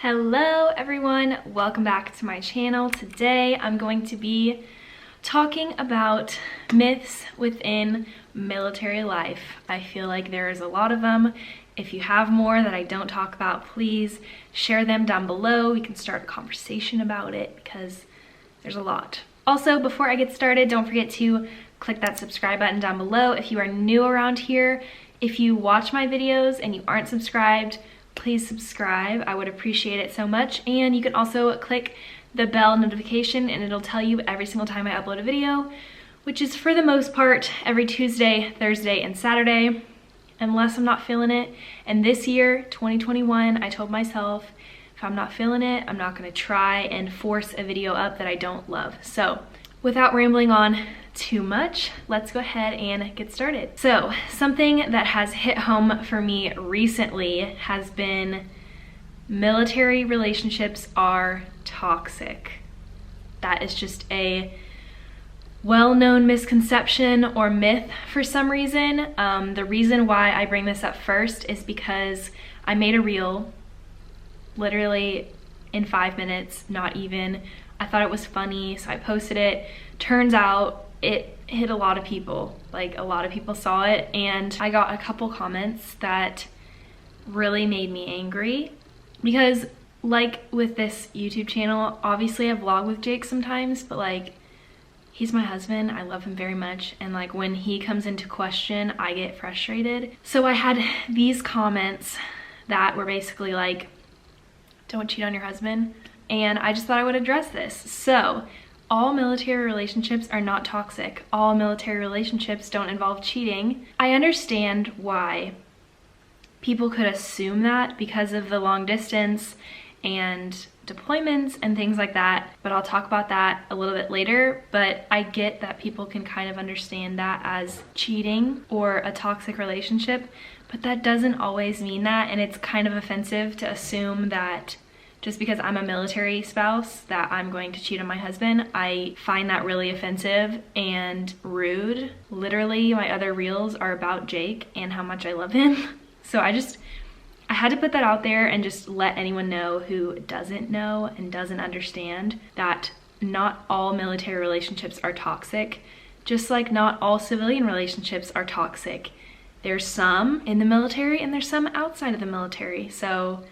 Hello everyone, welcome back to my channel. Today I'm going to be talking about myths within military life. I feel like there's a lot of them. If you have more that I don't talk about, please share them down below. We can start a conversation about it because there's a lot. Also, before I get started, don't forget to click that subscribe button down below if you are new around here. If you watch my videos and you aren't subscribed, please subscribe. I would appreciate it so much. And you can also click the bell notification and it'll tell you every single time I upload a video, which is for the most part every Tuesday, Thursday, and Saturday, unless I'm not feeling it. And this year, 2021, I told myself, if I'm not feeling it, I'm not gonna try and force a video up that I don't love. So without rambling on too much, let's go ahead and get started. So something that has hit home for me recently has been military relationships are toxic. That is just a well-known misconception or myth for some reason. The reason why I bring this up first is because I made a reel literally in 5 minutes, not even. I thought it was funny, so I posted it. Turns out it hit a lot of people. Like, a lot of people saw it, and I got a couple comments that really made me angry because, like with this YouTube channel, obviously I vlog with Jake sometimes, but like, he's my husband. I love him very much, and like when he comes into question, I get frustrated. So I had these comments that were basically like, don't cheat on your husband. And I just thought I would address this. So, all military relationships are not toxic. All military relationships don't involve cheating. I understand why people could assume that because of the long distance and deployments and things like that, but I'll talk about that a little bit later. But I get that people can kind of understand that as cheating or a toxic relationship, but that doesn't always mean that, and it's kind of offensive to assume that just because I'm a military spouse that I'm going to cheat on my husband. I find that really offensive and rude. Literally, my other reels are about Jake and how much I love him. So I had to put that out there and just let anyone know who doesn't know and doesn't understand that not all military relationships are toxic, just like not all civilian relationships are toxic. There's some in the military and there's some outside of the military. So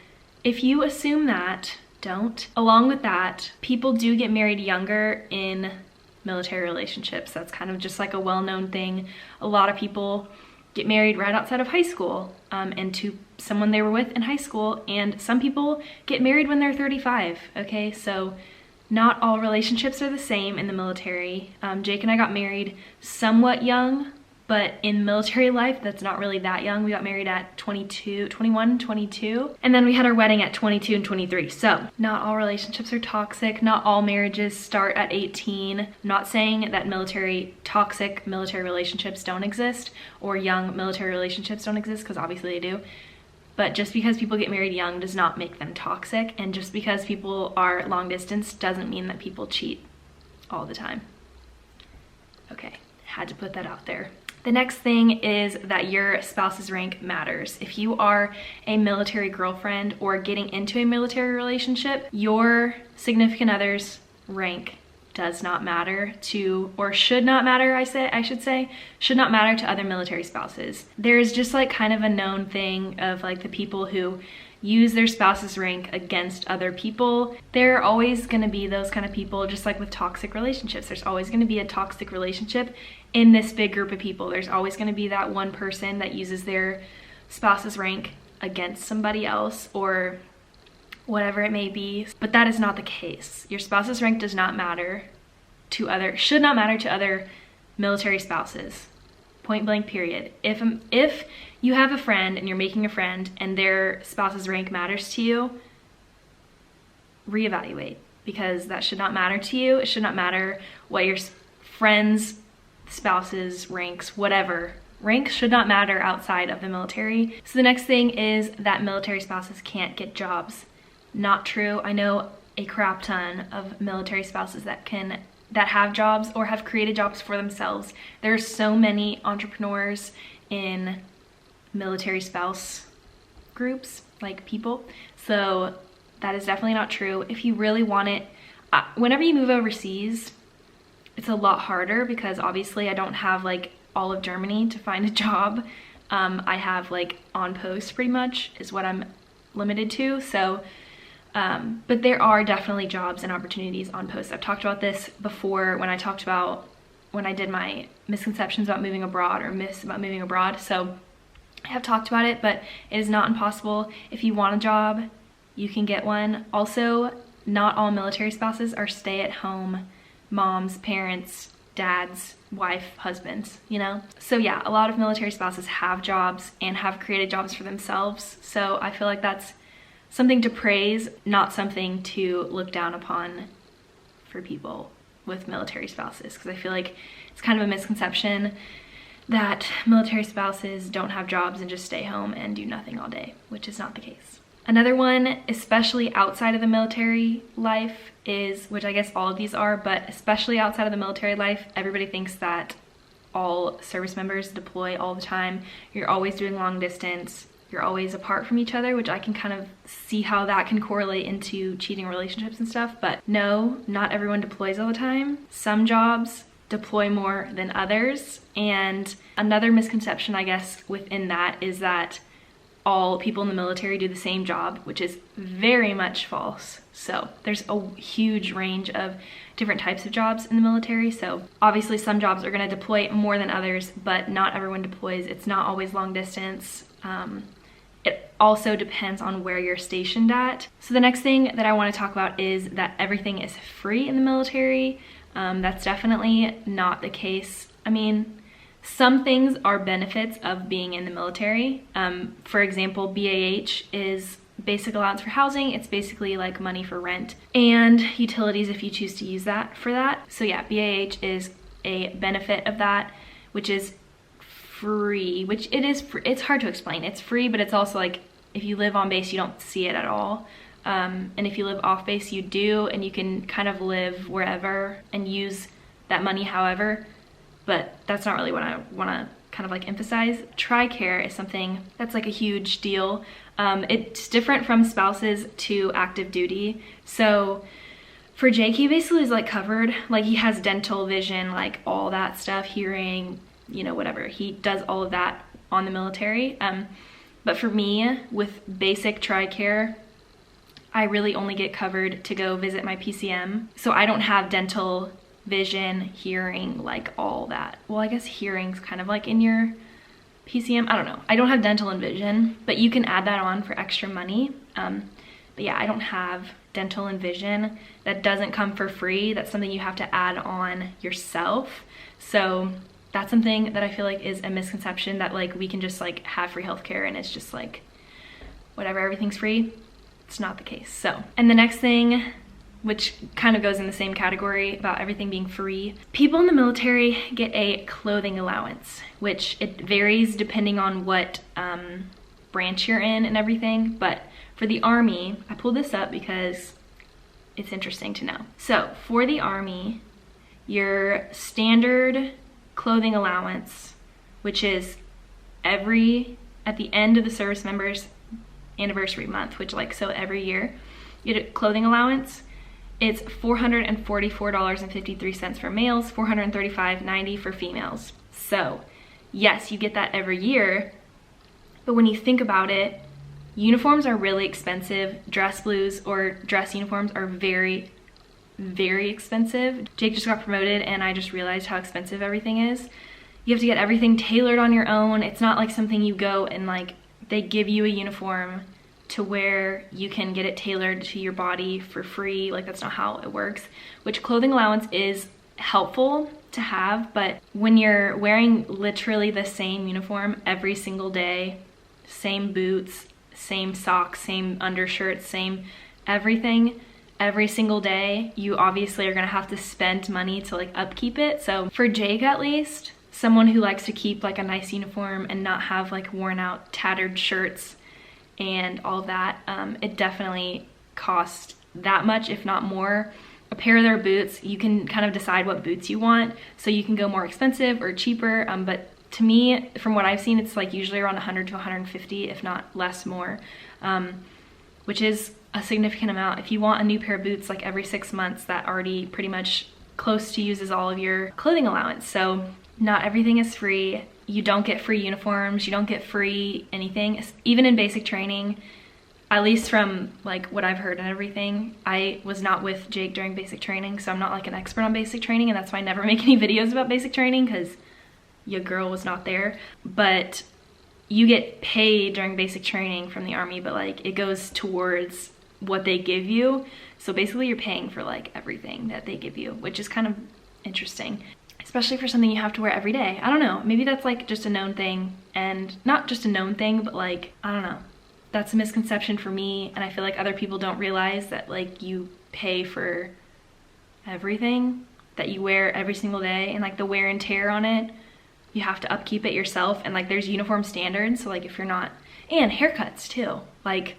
if you assume that, don't. Along with that, people do get married younger in military relationships. That's kind of just like a well-known thing. A lot of people get married right outside of high school and to someone they were with in high school, and some people get married when they're 35, okay? So not all relationships are the same in the military. Jake and I got married somewhat young, but in military life, that's not really that young. We got married at 21, 22. And then we had our wedding at 22 and 23. So not all relationships are toxic. Not all marriages start at 18. I'm not saying that toxic military relationships don't exist or young military relationships don't exist, because obviously they do. But just because people get married young does not make them toxic. And just because people are long distance doesn't mean that people cheat all the time. Okay, had to put that out there. The next thing is that your spouse's rank matters. If you are a military girlfriend or getting into a military relationship, your significant other's rank does not matter to, or should not matter, I should say, should not matter to other military spouses. There's just like kind of a known thing of like the people who use their spouse's rank against other people. There are always gonna be those kind of people, just like with toxic relationships. There's always gonna be a toxic relationship in this big group of people. There's always gonna be that one person that uses their spouse's rank against somebody else or whatever it may be. But that is not the case. Your spouse's rank does not matter to should not matter to other military spouses. Point blank, period. If you have a friend and you're making a friend and their spouse's rank matters to you, reevaluate, because that should not matter to you. It should not matter what your friend's spouse's ranks, whatever. Rank should not matter outside of the military. So the next thing is that military spouses can't get jobs. Not true. I know a crap ton of military spouses that have jobs or have created jobs for themselves. There's so many entrepreneurs in military spouse groups, like people. So That is definitely not true. If you really want it, whenever you move overseas, it's a lot harder because obviously I don't have like all of Germany to find a job. I have like on post pretty much is what I'm limited to. So, but there are definitely jobs and opportunities on post. I've talked about this before when I did my misconceptions about moving abroad or myths about moving abroad. So I have talked about it, but it is not impossible. If you want a job, you can get one. Also, not all military spouses are stay-at-home moms, parents, dads, wife, husbands, you know? So yeah, a lot of military spouses have jobs and have created jobs for themselves. So I feel like that's something to praise, not something to look down upon for people with military spouses, because I feel like it's kind of a misconception that military spouses don't have jobs and just stay home and do nothing all day, which is not the case. Another one, especially outside of the military life, is, which I guess all of these are, but especially outside of the military life, everybody thinks that all service members deploy all the time. You're always doing long distance. You're always apart from each other, which I can kind of see how that can correlate into cheating relationships and stuff. But no, not everyone deploys all the time. Some jobs deploy more than others. And another misconception, I guess, within that is that all people in the military do the same job, which is very much false. So there's a huge range of different types of jobs in the military. So obviously some jobs are gonna deploy more than others, but not everyone deploys. It's not always long distance. It also depends on where you're stationed at. So the next thing that I wanna talk about is that everything is free in the military. That's definitely not the case. I mean, some things are benefits of being in the military. For example, BAH is basic allowance for housing. It's basically like money for rent and utilities if you choose to use that for that. So yeah, BAH is a benefit of that, which is free, which it is, it's hard to explain. It's free, but it's also like, if you live on base, you don't see it at all. And if you live off base, you do, and you can kind of live wherever and use that money however. But that's not really what I want to kind of like emphasize. TRICARE is something that's like a huge deal. It's different from spouses to active duty. So for Jake, he basically is like covered, like he has dental, vision, like all that stuff, hearing, you know, whatever. He does all of that on the military. But for me, with basic TRICARE, I really only get covered to go visit my PCM. So I don't have dental, vision, hearing, like all that. Well, I guess hearing's kind of like in your PCM. I don't know. I don't have dental and vision, but you can add that on for extra money. But yeah, I don't have dental and vision. That doesn't come for free. That's something you have to add on yourself. So that's something that I feel like is a misconception, that like we can just like have free healthcare and it's just like whatever, everything's free. It's not the case. So, and the next thing, which kind of goes in the same category about everything being free. People in the military get a clothing allowance, which it varies depending on what branch you're in and everything. But for the Army, I pulled this up because it's interesting to know. So for the Army, your standard clothing allowance, which is at the end of the service member's anniversary month, which like, so every year, you get a clothing allowance. It's $444.53 for males, $435.90 for females. So yes, you get that every year, but when you think about it, uniforms are really expensive. Dress blues or dress uniforms are very, very expensive. Jake just got promoted and I just realized how expensive everything is. You have to get everything tailored on your own. It's not like something you go and like, they give you a uniform to where you can get it tailored to your body for free. Like that's not how it works, which clothing allowance is helpful to have, but when you're wearing literally the same uniform every single day, same boots, same socks, same undershirts, same everything, every single day, you obviously are gonna have to spend money to like upkeep it. So for Jake at least, someone who likes to keep like a nice uniform and not have like worn out tattered shirts and all of that, it definitely costs that much, if not more. A pair of their boots, you can kind of decide what boots you want, so you can go more expensive or cheaper, but to me, from what I've seen, it's like usually around 100 to 150, if not less more, which is a significant amount. If you want a new pair of boots like every 6 months, that already pretty much close to uses all of your clothing allowance. So not everything is free. You don't get free uniforms, you don't get free anything, even in basic training. At least from like what I've heard and everything. I was not with Jake during basic training, so I'm not like an expert on basic training, and that's why I never make any videos about basic training, because your girl was not there. But you get paid during basic training from the Army, but like it goes towards what they give you. So basically you're paying for like everything that they give you, which is kind of interesting, especially for something you have to wear every day. I don't know, maybe that's like just a known thing, and not just a known thing, but like, I don't know. That's a misconception for me, and I feel like other people don't realize that like you pay for everything that you wear every single day, and like the wear and tear on it, you have to upkeep it yourself, and like there's uniform standards. So like if you're not, and haircuts too, like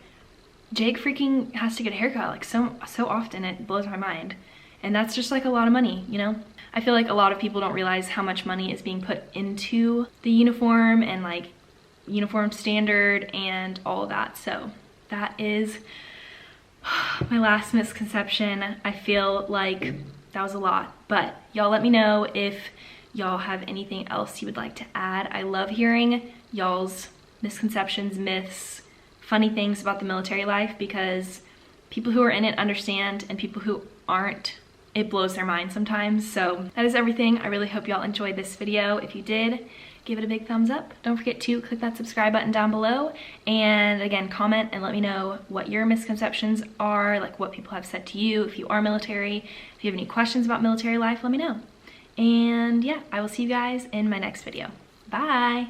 Jake freaking has to get a haircut like so often, it blows my mind. And that's just like a lot of money, you know? I feel like a lot of people don't realize how much money is being put into the uniform and like uniform standard and all of that. So that is my last misconception. I feel like that was a lot, but y'all let me know if y'all have anything else you would like to add. I love hearing y'all's misconceptions, myths, funny things about the military life, because people who are in it understand, and people who aren't, it blows their mind sometimes. So that is everything. I really hope y'all enjoyed this video. If you did, give it a big thumbs up. Don't forget to click that subscribe button down below. And again, comment and let me know what your misconceptions are, like what people have said to you. If you are military, if you have any questions about military life, let me know. And yeah, I will see you guys in my next video. Bye.